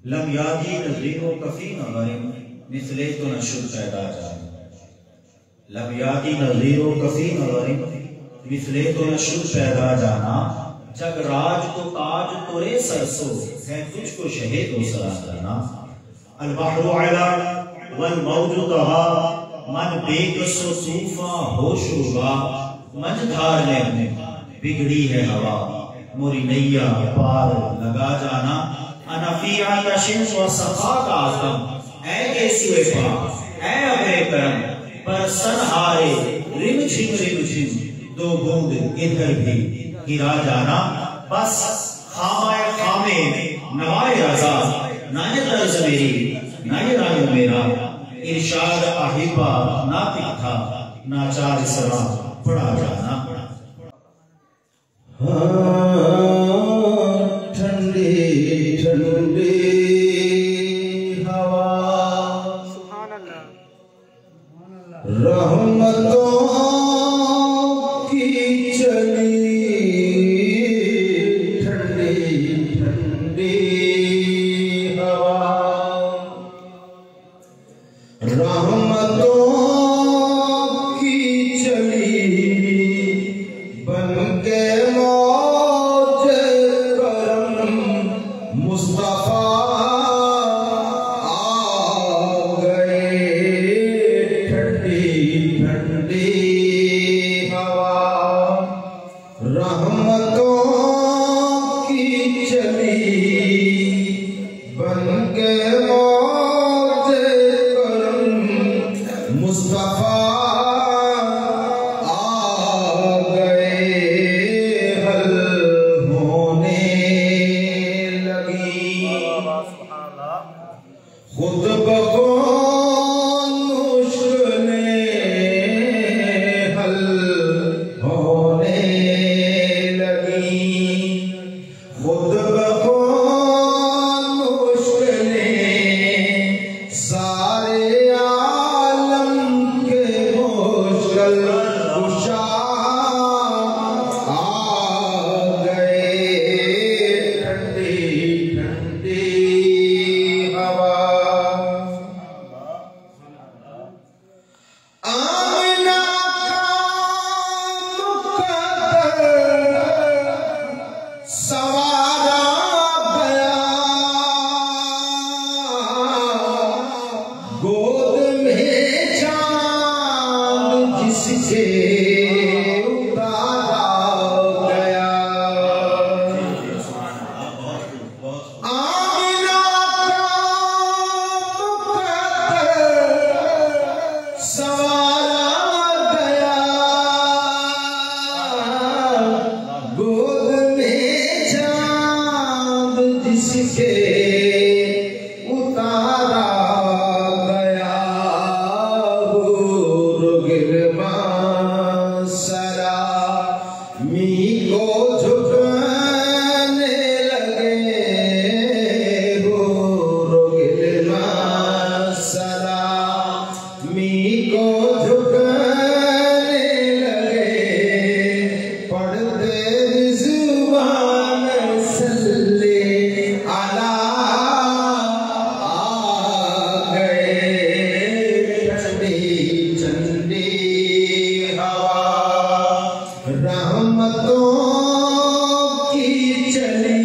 Lump यादी नज़ीरो कफ़ी नज़रिम मिसले तो नशुर पैदा जाए। लम यादी नज़ीरो कफ़ी नज़रिम मिसले तो नशुर पैदा जाना। जग राज तो ताज तोरे सरसो है तुझको शहीद हो सरा करना। अल बहरु अला वल मौजु तहा मन बेकसो तूफा होशुबा। मझधार में बिगड़ी है हवा मोरी नैया पार लगा जाना। अनफिया तशिन व सफा का आदम ऐ केसुए पा ऐ अबे करम पर सनहारे रिम झिम दो बूंद इधर भी गिरा जाना। बस खामाए खामे नवाए रजा नाये दर्ज मेरी नाये राग मेरा। इरशाद आहिबा नातिक था नाचार सरा पड़ा जाना। ठंडी ठंडी हवा रहमतों की चली। ठंडी ठंडी हवा रहमतों की चली। बन के मुस्तफा आ गए। ठंडी ठंडी हवा रहमतों की चली। बन के मौजे करम मुस्तफा आ गए। हल होने खुद बखौन मुश्किलें हल होने लगी। खुद बखौन मुश्किलें सारे आलम के मुश्किल कुशा आ गए। ठंडी ठंडी आमना का मुकद्दर सवारा गया। गोद में चांद जिसके उतारा गया। आमना का मुकद्दर सवारा गया। गोद में चांद जिसके उतारा गया। गिरमा सरा मी को झुकने लगे। गिरमा सरा मी को झुकने लगे। पढ़ते रिज़वान सल्ले अला आ गए। ठंडी ठंडी हवा रहमतों की चली।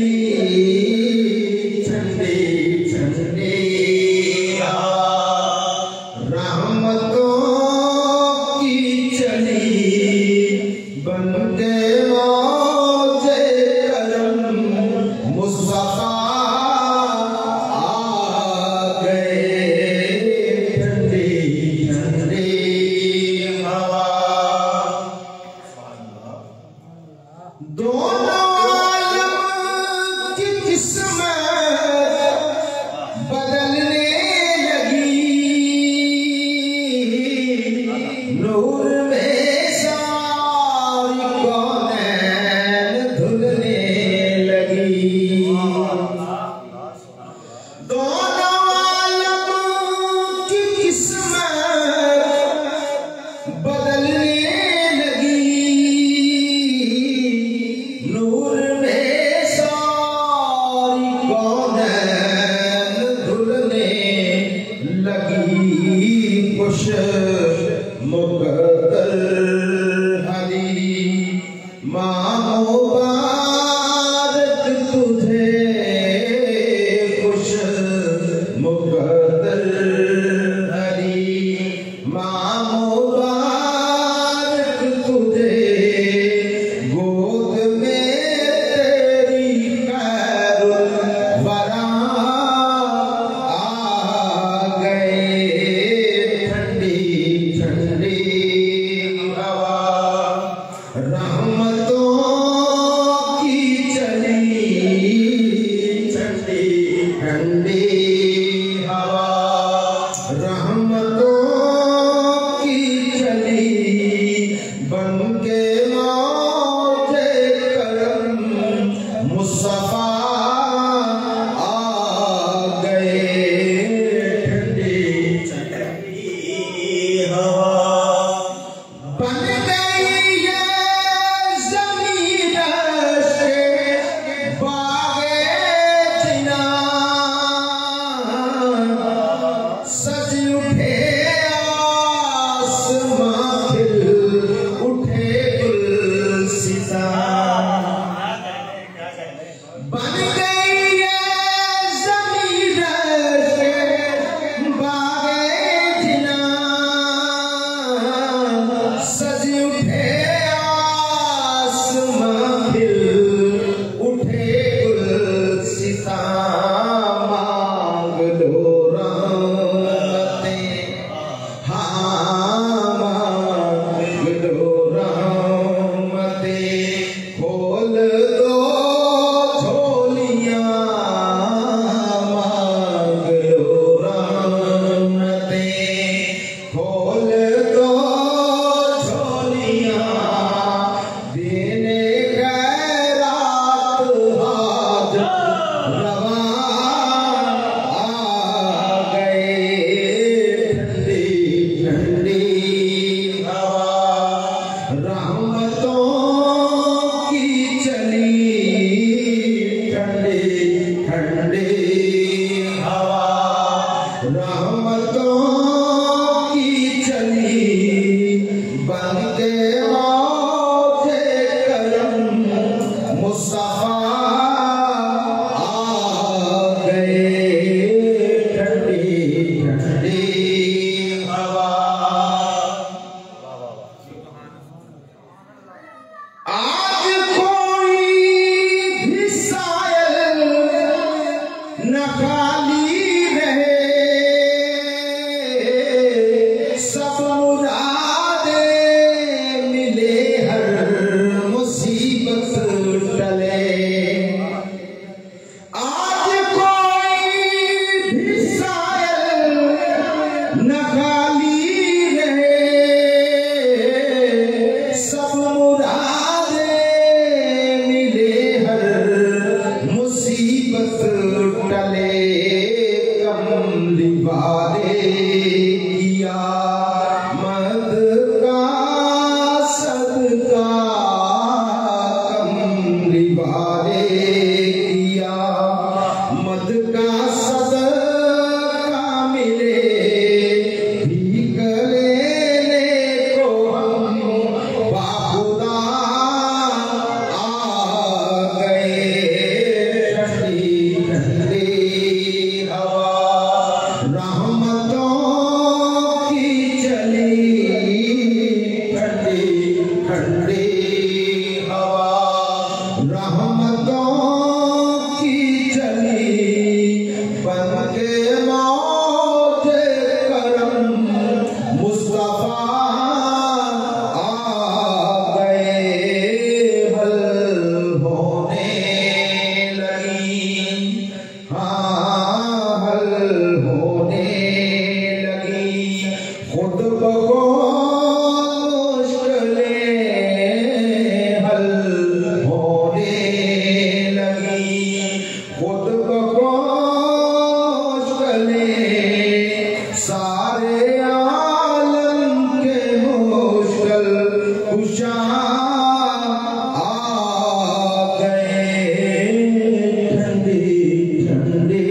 ठंडी ठंडी हवा रहमतों की चली। बन के मौजे करम मुस्तफा आ गए। ठंडी ठंडी हवा दोनों आलम की किस्मत बदलने लगी। नूर में सारी कौनैन धुलने लगी। दोनों आलम की किस्मत बदलने लगी। नूर में सारी कौनैन ठंडी हवा रहमतों की चली बन के मौजे करम मुस्तफा आ गए ठंडी हवा बन गई ये ज़मीन से बागे जिना सज उठे आसमां खिल उठे गुलसिता बन गई ये ज़मीन से बागे जिना सज उठे आसमां खिल उठे गुलसिता मांग लो रहमतें हाँ मांग लो रहमतें खोल दो झोलियां मांग लो रहमतें खोल दो झोलियां देने खैरात हाजत रवा आ गए ठंडी ठंडी हवा रहमतों की चली ठंडी ठंडी हवा रहमतों की चली बन के मौजे करम मुस्तफा आ गए ठंडी ठंडी हवा आज कोई भी सायल न खाली रहे सब मुरादे मिले हर मुसीबत टले आज कोई भी सायल न खाली रहे सब मुरादे मिले हर मुसीबत टले कमली वाले किया मद का सदका कमली वाले किया मद का सदका मिले भीख लेने को हम बाखुदा आ गए ठंडी ठंडी हवा रहमतों की चली ठंडी ठंडी हवा रहमतों की चली बन के मौजे करम मुस्तफा आ गए हल होने लगी हाँ हल होने लगी खुद मुश्किलें हल होने लगी खुद मुश्किलें सारे आलम के मुश्किल कुशा आ गए ठंडी ठंडी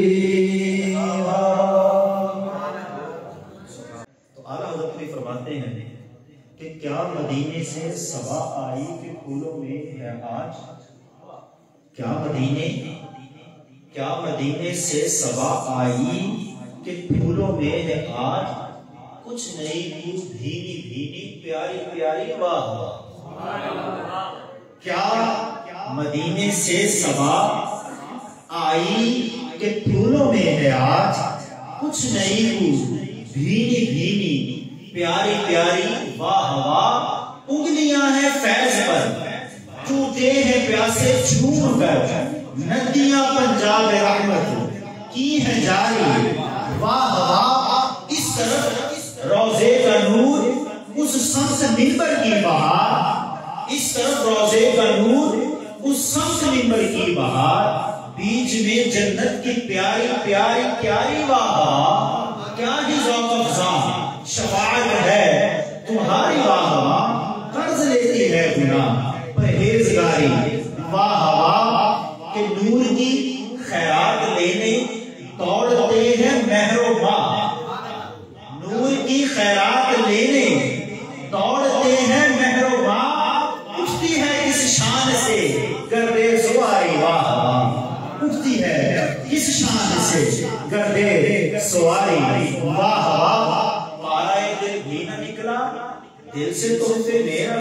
हवा। तो आला हज़रत भी फरमाते हैं कि क्या मदीने से सबा आई कि फूलों में है आज क्या मदीने से सबा आई कि फूलों में है आज कुछ नई बू भीनी भीनी प्यारी प्यारी वाह वाह क्या मदीने से सबा आई कि फूलों में है आज कुछ नई बू भीनी भीनी प्यारी प्यारी वाह वाह उंगलियां हैं फैज पर टूटे हैं प्यासे झूम कर नदियां पंजाब रहमत की है जारी, वाह वाह इस तरफ रोजे का नूर, उस शम्स मिंबर की बहार, इस तरफ रोजे का नूर, उस शम्स मिंबर की बहार, बीच में जन्नत की प्यारी प्यारी प्यारी वाह, क्या ही ज़ौक़ अफ़ज़ा शफ़ाअत है तुम्हारी वाह, कर्ज लेती है गुनाह परहेज़गारी, वाह वाह के नूर की खैरात लेने दौड़ते हैं महरोबा, नूर की खैरात लेने दौड़ते हैं महरोबा, उठती है इस शान से गर्दे सवारी, वाह वाह उठती है इस शान से गर्दे सवारी, वाह वाह पाराए दिल भी न निकला दिल से तुमसे मेरा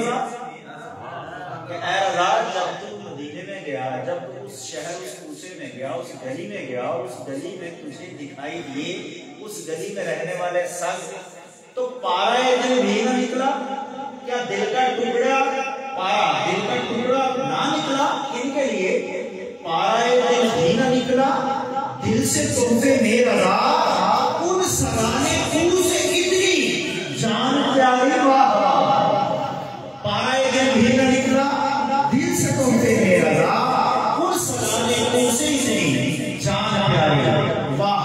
जब तू मदीने में गया, जब तू उस शहर उस कूचे में गया, उस गली में गया और उस गली में तुझे दिखाई दिए उस गली में रहने वाले संग, तो पारा दिल भी ना निकला, क्या दिल का टुकड़ा, पारा दिल का टुकड़ा ना निकला इनके लिए, पारा दिल भी ना निकला दिल से तुमसे मेरा उन सगाने फूल से कितनी जान प्यारी, वाह पारा दिल भी ना निकला दिल से तुमसे मेरा उन सगाने फूल से इतनी जान प्यारी, वाह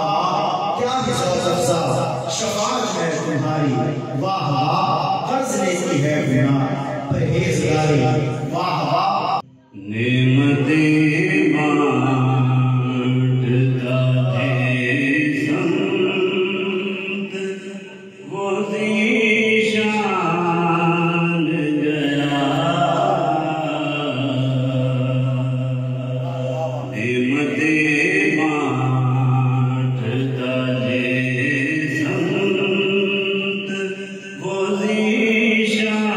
क्या ही ज़ौक़ अफ़ज़ा शफ़ाअत है तुम्हारी, वाह वाह कर्ज लेती है गुनाह परहेज़गारी, वाह वाह नेमते बांटता है संत वो ज़ीशान गया, नेमते बांटता है संत वो ज़ीशान गया,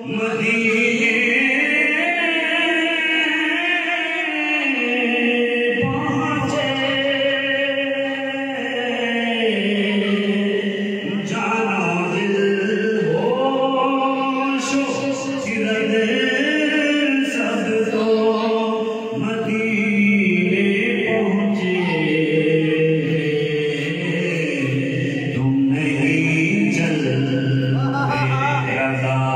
मदीने पहुँचे जानो दिल होश फिरद सब तो मदीने पहुँचे तुम नहीं चल रज़ा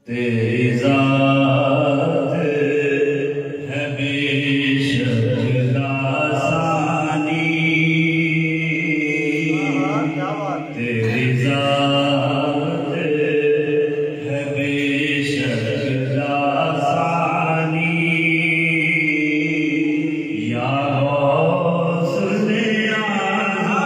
तेरी ज़ात है बेशक लासानी तेरी ज़ात है बेशक लासानी या गौस-ए आज़म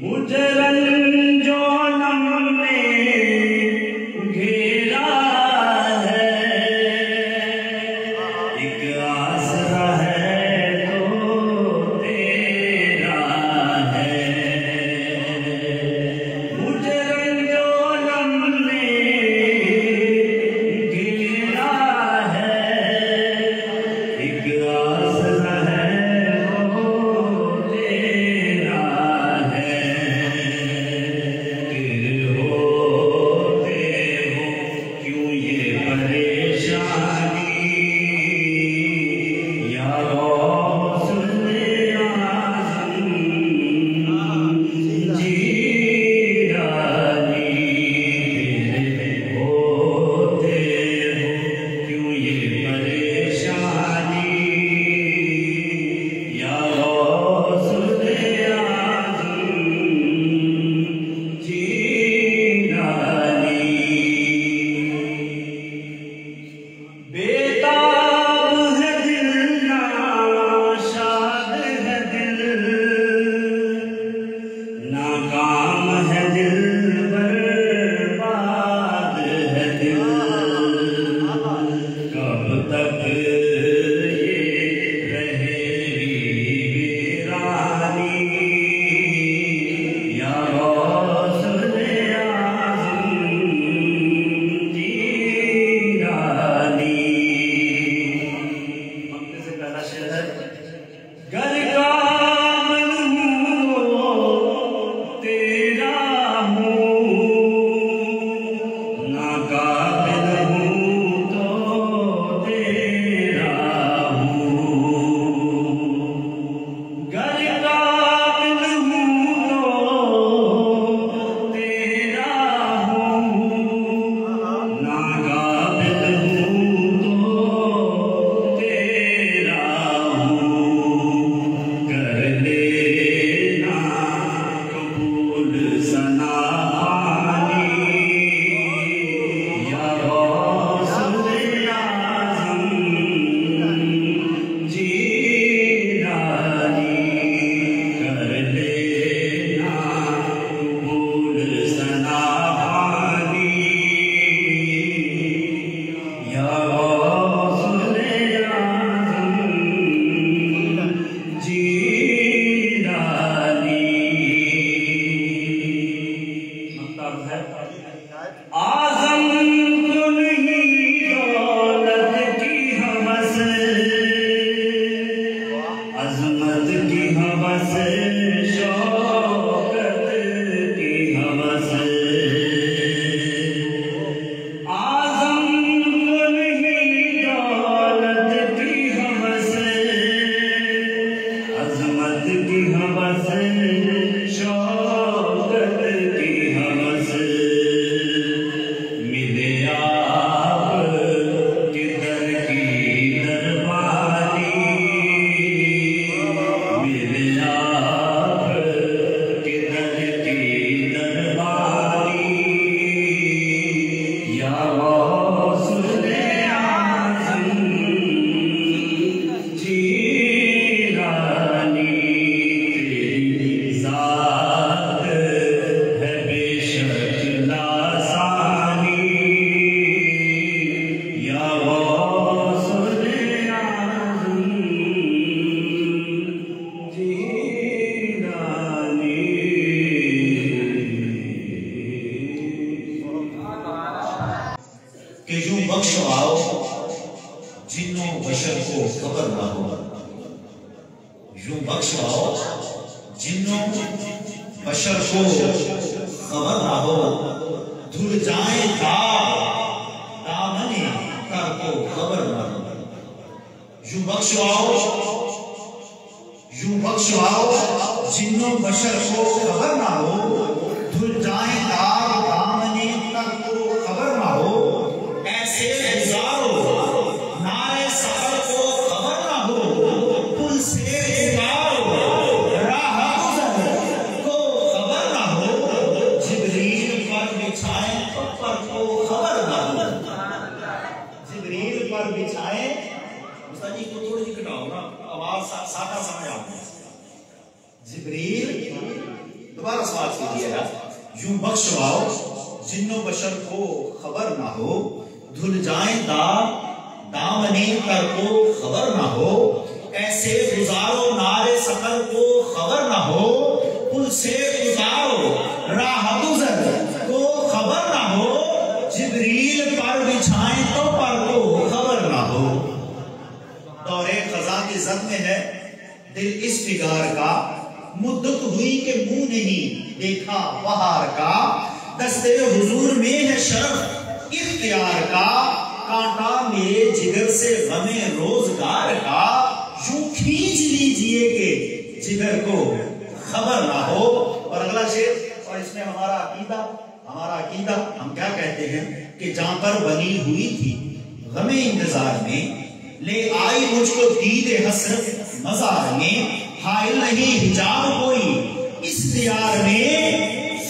मुझे रंजोनम में घेरा है एक आसरा है तो तेरा है मुझे रंजोनम में घेरा है एक आसरा है की हवस, शौकत की हवस, मिले आप के दर की दरबारी, मिले आप के दर की दरबारी, या गौसुल आज़म जीलानी, तेरी ज़ात है बेशक लासानी, या गौसुल आज़म जीलानी। कि यूं बख्शवाओ जिन्नों बशर को खबर ना हो, यूं बख्शवाओ जिन्नों बशर को खबर ना हो, धुल जाए दामने तर को खबर ना हो। यूं बख्शवाओ जिन्नों बशर को खबर ना हो, धुल जाए दामने तर को खबर ना हो, ऐसे गुजारो नारे सफर को खबर ना हो, पुल से गुजारो राह गुजर को खबर ना हो, जिब्रील पर बिछाए पर को खबर ना हो, जिब्रील पर बिछाए। उस्ताद जी को थोड़ी सी घटाओ ना, आवाज सादा समझ आती है। जिब्रील दोबारा सवाल कीजिएगा। यूं बख्शवाओ जिन्नो बशर को खबर ना हो, धुल जाए दामने तर को खबर ना हो, ऐसे गुजारो नारे सफर को खबर ना हो, पुल से गुजारो राह गुजर को खबर ना हो, जिब्रील पर बिछाए तो पर को खबर ना हो। दौरे खजा की जद में है दिल इस फिगार का, मुद्दत हुई के मुंह नहीं देखा बहार का, दस्ते हुजूर में है शरफ इख्तियार का, कांटा मेरे जिगर से गमे रोजगार का, यूं खींच लीजिए कि जिगर को खबर ना हो। और अगला शेर, और इसमें हमारा अकीदा हम क्या कहते हैं कि जहां पर बनी हुई थी गमे इंतजार में, ले आई मुझको दीदे हसरत मजार में, हाइल नहीं हिजाब कोई इस दियार में,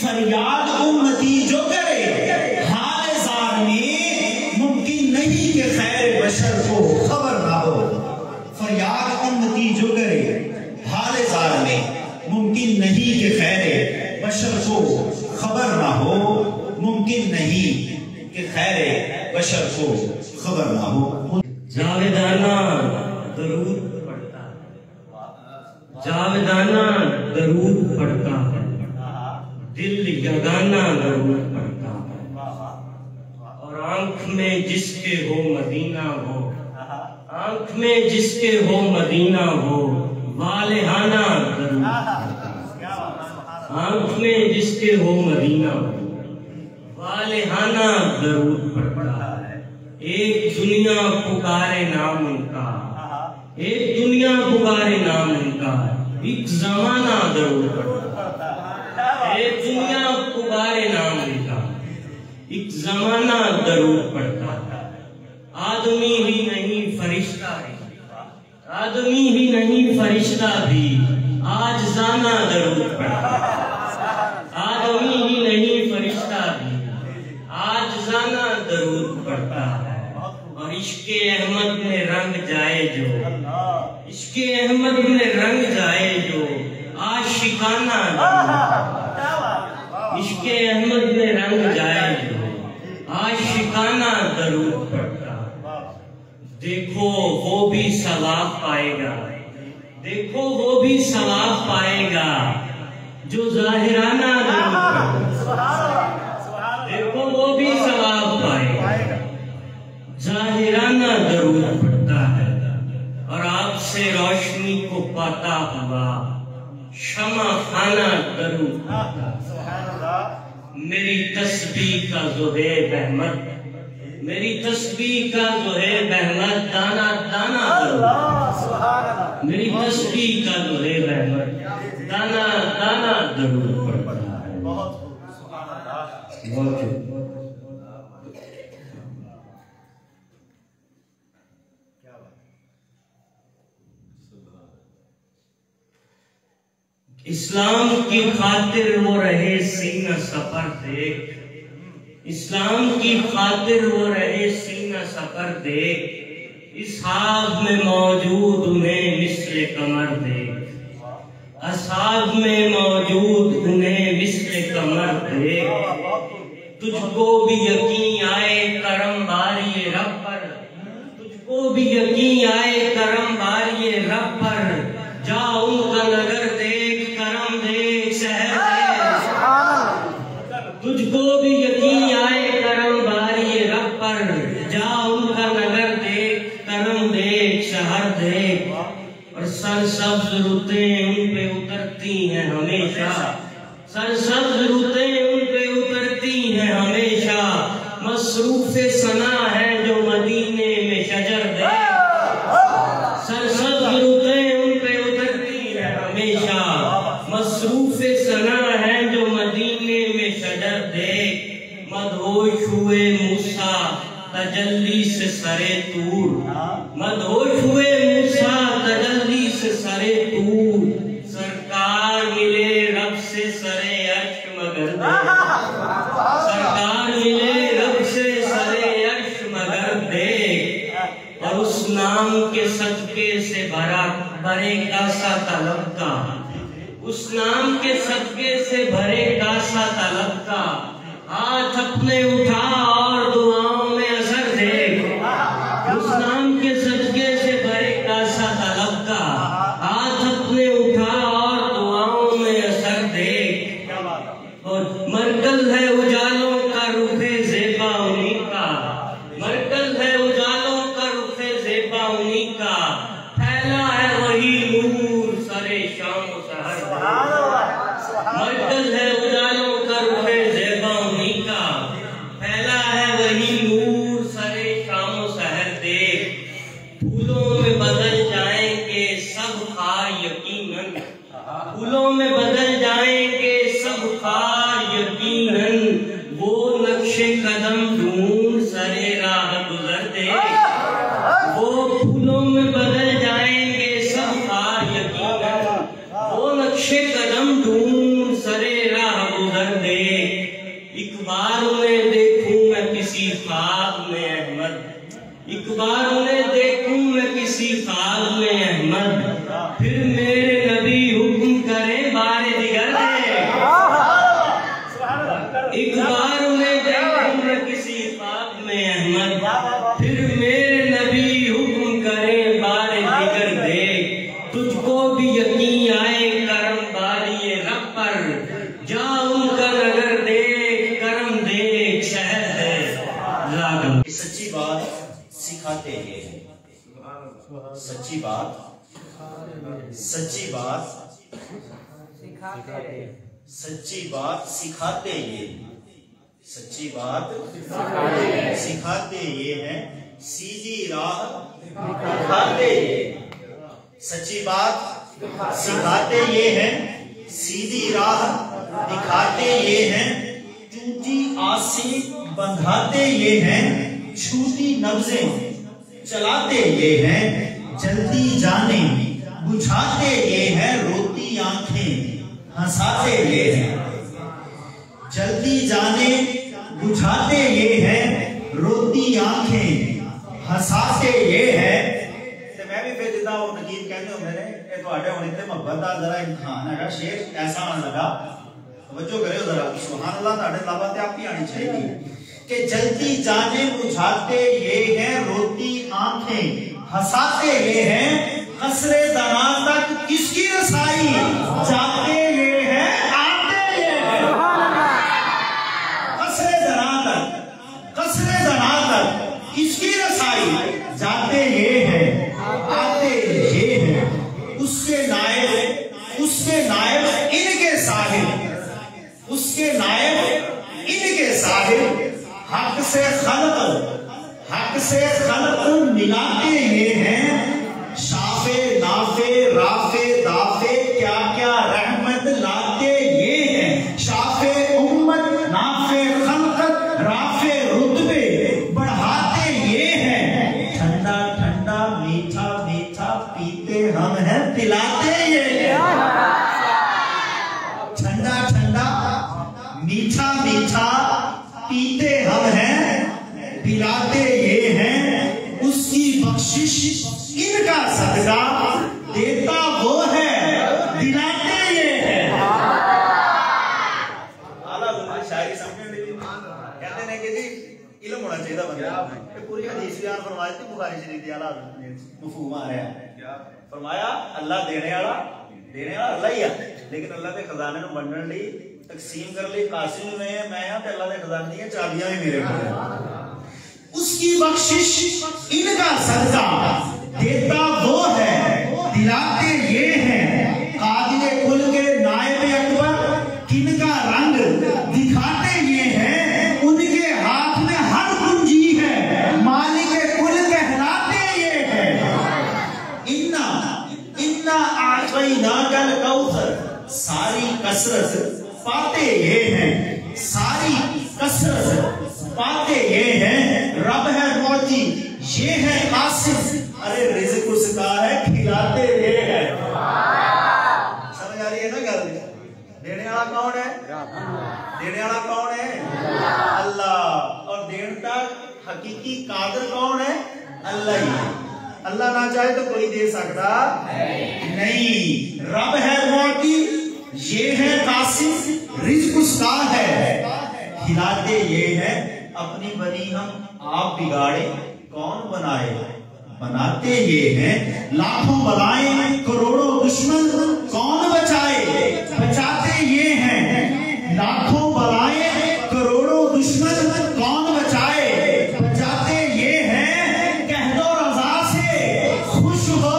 फरियाद उम्मती जो करे हाल जार में, मुमकिन नहीं कि खैर बशर को खबर ना हो। फरियाद उम्मती जो करे हाल जार में, मुमकिन नहीं कि खैर बशर को खबर ना हो, मुमकिन नहीं कि खैर बशर को खबर ना हो। जावेदाना दरूद पढ़ता है, जावेदाना दरूद पढ़ता है, दिल यगाना दरूद पढ़ता है, और आंख में जिसके हो मदीना हो, आंख में जिसके हो मदीना हो, वालेहाना दरूद पढ़ता है, आंख में जिसके हो मदीना हो, वालेहाना दरूद पढ़ता है। एक दुनिया पुकारे नाम उनका, एक दुनिया पुकारे नाम उनका, एक जमाना दरूद पढ़ता है। एक दुनिया पुकारे नाम उनका, एक जमाना दरूद पढ़ता है। आदमी ही नहीं फरिश्ता भी, आदमी ही नहीं फरिश्ता भी आज जाना दरूद पढ़ता है। आदमी ही नहीं फरिश्ता भी आज जाना दरूद पढ़ता है। और इश्के अहमद में रंग जाए जो, इश्के अहमद में रंग जाए जो, आशिकाना दरूद पढ़ता है। इश्के अहमद में रंग जाए जो, आशिकाना दरूद पढ़ता है। देखो वो भी सवाब पाएगा, देखो वो भी सवाब पाएगा जो जाहिराना दरूद पढ़ता है। देखो वो भी सवाब पाएगा, जाहिराना दरूद पढ़ता है। और आपसे रोशनी को पाता हुआ शमा खाना दरूद पढ़ता है। मेरी तस्बीह का ज़ुहैब अहमद मेरी तस्बीह का जो है रहमत दाना दाना जरूर, मेरी तस्बीह का जो है रहमत दाना दाना जरूर पड़ता है। बहुत इस्लाम की खातिर वो रहे सीना सफर देख, इस्लाम की खातिर वो रहे सीना सफर देख, इस हाथ में मौजूद उन्हें मिस्र कमर देख, असहाब में मौजूद उन्हें मिस्र कमर देख। तुझको भी यकीन आए करम बारी रब पर, तुझको भी यकीन आए करम बारी रब पर, जा उनका नगर देख करम देख शहर देख। तुझको भी यकीन आए करम बारी रब पर, जा उनका नगर देख करम देख शहर देख। और सरसब्ज रुतें उन पे उतरती हैं हमेशा, सरसब्ज रुतें उन पे उतरती हैं हमेशा, मसरूफ सना है जो मदीने में शजर दे। सरसब्ज रुतें उन पे उतरती हैं हमेशा, मसरूफ सना है जो मदीने में शजर दे। मदहोश हुए मूसा तजल्ली से सरे तूर, मदहोश हुए मूसा तजल्ली से सरे तूर, सरकार मिले रब से सरे अर्श मगर दे, सरकार मिले रब से सरे अर्श मगर दे। और उस नाम के सदके से भरा भरे कासा तलब का, उस नाम के सदके से भरे कासा तलब का, हाथ अपने उठा और दुआओं में असर दे। उस नाम के सदके से भरे कासा तलब का, हाथ अपने उठा और दुआओं में असर दे। और मरकज है उजालों का रुखे ज़ेबा उन्हीं का, मरकज है उजालों का रुखे ज़ेबा उन्हीं का, फैला है वही नूर सरे शाम सहर। मरकज है उजालों का रुखे ज़ेबा उन्हीं का, फैला है वही नूर सरे शाम सहर दे। फूलों में बदल जाएंगे सब खार यकीनन, फूलों में बदल जाएंगे सब खार यकीनन, वो नक्शे कदम ढूंढ सरे राह गुजर दे। वो फूलों में बदल जाएंगे सब खार यकीनन, वो नक्शे कदम ढूंढ सरे राह गुजर दे। एक बार उन्हें देखूं मैं किसी ख्वाब में अहमद, एक बार उन्हें देखूं मैं किसी ख्वाब में अहमद, फिर मेरे नबी हुक्म करें बारे दिगर दे। एक बार उन्हें देखूं मैं किसी ख्वाब में अहमद, फिर मेरे नबी हुक्म करें बारे दिगर दे। तुझको भी यकीन आए करम बारी रब पर, जा उनका नगर देख करम देख शहर है। सच्ची बात सिखाते ये हैं, सच्ची बात, सच्ची बात सच्ची बात सिखाते ये, सच्ची बात सिखाते ये हैं, सीधी राह दिखाते ये। सच्ची बात सिखाते ये हैं, सीधी राह दिखाते ये हैं, टूटी आसें बंधाते ये हैं, छूटी नब्जें चलाते ये हैं, जल्दी जाने बुझाते ये हैं, रोती आंखें हंसाते ये हैं, जल्दी जाने बुझाते ये हैं, रोती आंखें हंसाते ये हैं। ते मैं भी फिर जिदा वो नकीब कहते होंगे ने ये ਤੁਹਾਡੇ ਹੁਣ ਇੱਥੇ ਮੁਹੱਬਤ ਦਾ ਜ਼ਰਾ ਇਮਤਿਹਾਨ ਹੈਗਾ, शेर ऐसा आने लगा, तवज्जो करियो जरा, सुभान अल्लाह, ਤੁਹਾਡੇ लावा ते आप ही आनी चाहिए कि जल्दी जाने बुझाते ये हैं, रोती आंखें हंसाते ये हैं, कसरे दना तक किसकी रसाई, जाते ये हैं आते ये हैं। कसरे दना तक किसकी रसाई, जाते ये हैं आते ये हैं। उसके नायब इनके साहिब, उसके नायब इनके साहिब, हक से खल्क हक से खल्क मिलाते ये हैं, शाफे नाफे राफे दाफे क्या क्या रहमत लाते ये हैं, शाफे उम्मत नाफे खल्कत राफे रुतबे बढ़ाते ये हैं, ठंडा ठंडा मीठा मीठा पीते हम हैं पिलाते ये हैं, ठंडा ठंडा मीठा मीठा पीते हम हैं पिलाते ये हैं, उसकी बख्शिश इनका सदका देता वो है दिलाते ये है। शायरी समझ कहते हैं कि जी इल्म होना चाहिए बंदा, पूरी हदीस बयान फरमाई थी बुखारी शरीफ दी आला मफहूम आ रहा है, फरमाया अल्लाह देने वाला अल्लाह ही है, लेकिन अल्लाह के खजाने ਨੂੰ ਵੰਡਣ ਲਈ तकसीम करने ਲਈ कासिम में मैं हां ते अल्लाह के खजाने दी चाबियां भी मेरे पास है, उसकी बख्शिश इनका सदका देता वो है दिलाते ये हैं, कादिर कुल के नायब अकबर किनका रंग दिखाते ये हैं, उनके हाथ में हर कुंजी है मालिक कुल कहलाते ये हैं, इन्ना इन्ना आतैना कल कौसर सारी कसरत पाते ये हैं, सारी कसरत पाते ये हैं, रब है मौती ये है कासिम, अरे रिज़्क उसका है खिलाते ये है। समझ आ रही है ना गल? देने वाला कौन है? देने वाला कौन है? अल्लाह। और देने तक हकीकी कादिर कौन है? अल्लाह ही। अल्लाह ना चाहे तो कोई दे सकता नहीं। रब है मौती ये है कासिम, रिज़्क उसका है खिलाते ये है, अपनी बनी हम आप बिगाड़े कौन बनाए बनाते ये हैं, लाखों बलाएं करोड़ों दुश्मन कौन बचाए बचाते ये हैं, लाखों बलाएं करोड़ों दुश्मन कौन बचाए बचाते ये हैं, कह दो रजा से खुश हो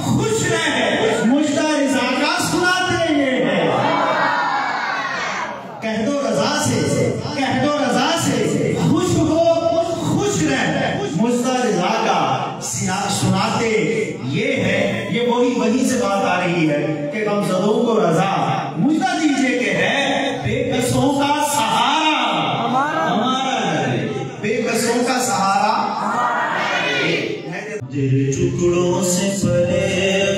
खुश रहे मुझदा रिज़ा का सुनाते ये हैं, कह दो रजा से खुश हो खुश रहे मुझदा रिज़ा का सुनाते ये है। ये वही से बात आ रही है कि गमज़दों को रजा मुझदा दीजिए के है, बेकसों का सहारा हमारा बेकसों का सहारा तेरे टुकड़ों से परे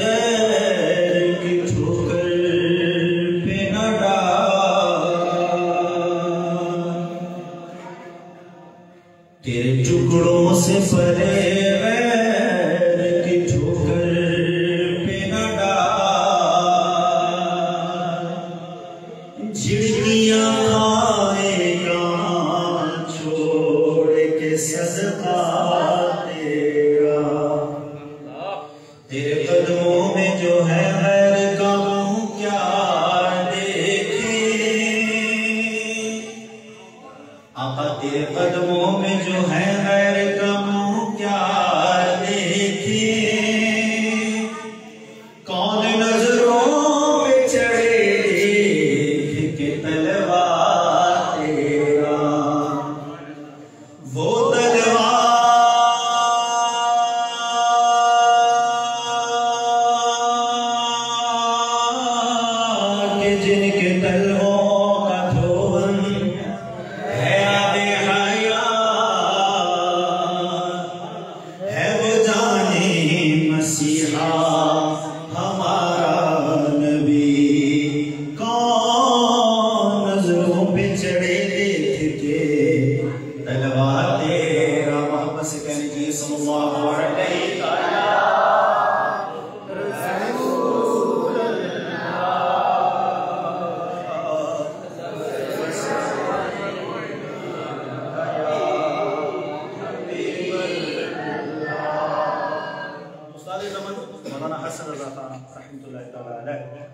गैर की ठोकर पे न डाल, तेरे टुकड़ों से परे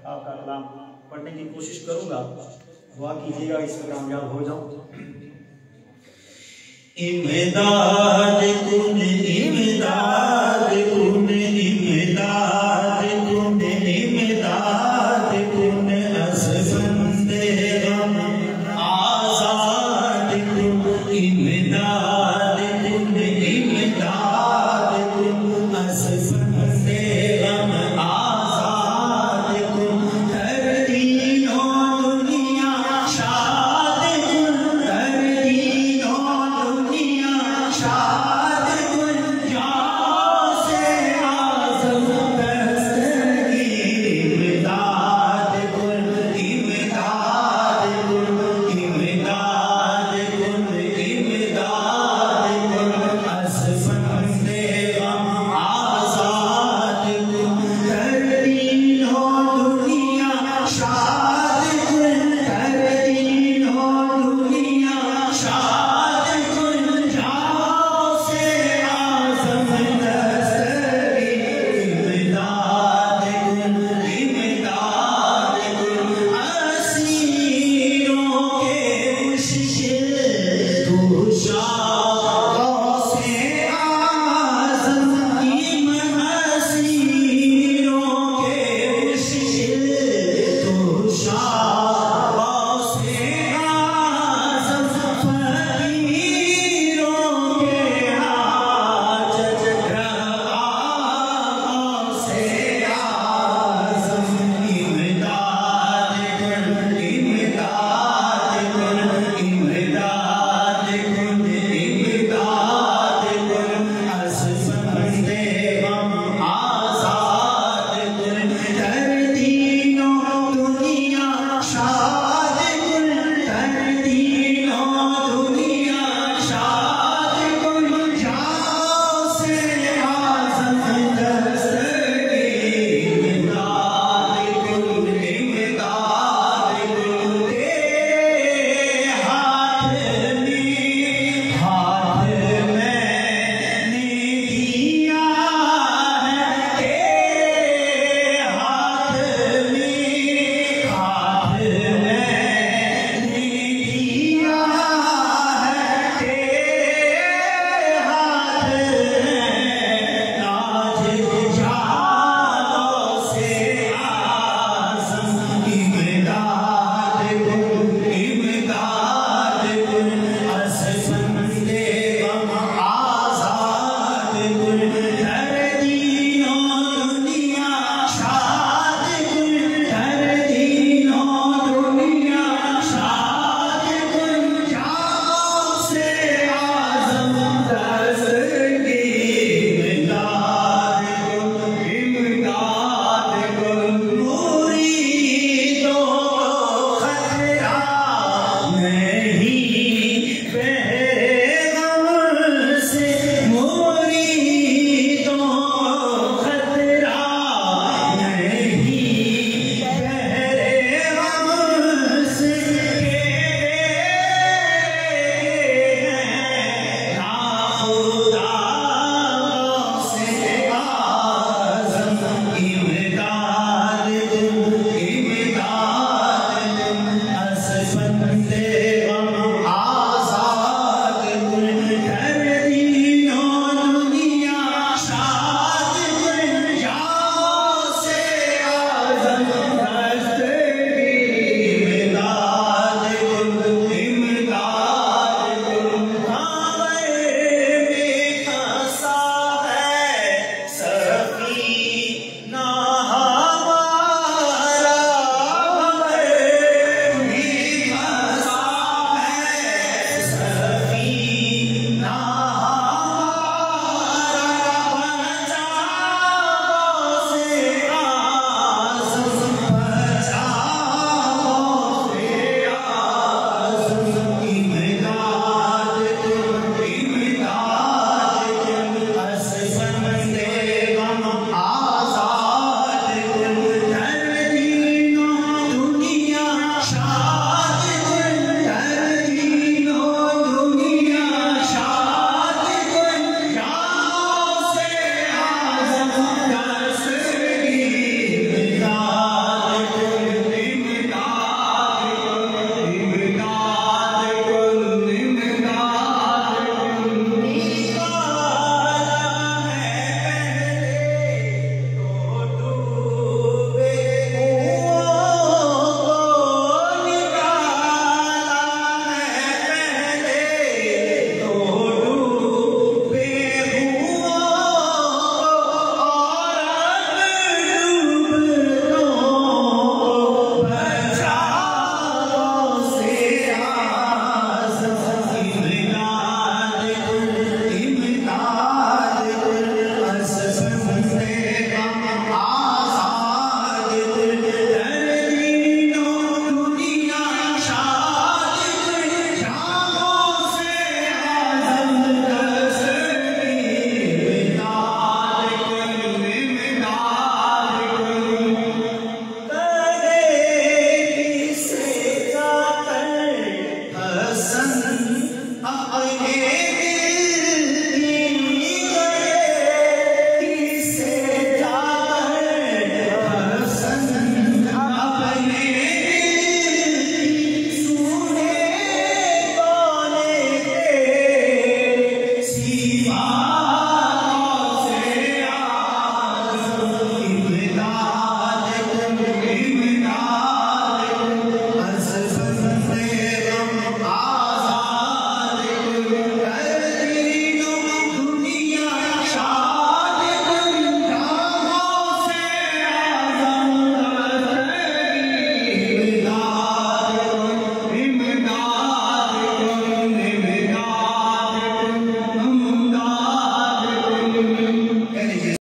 आपका कलाम पढ़ने की कोशिश करूंगा, दुआ कीजिएगा इसमें कामयाब हो जाऊं। इमदाद कुन इमदाद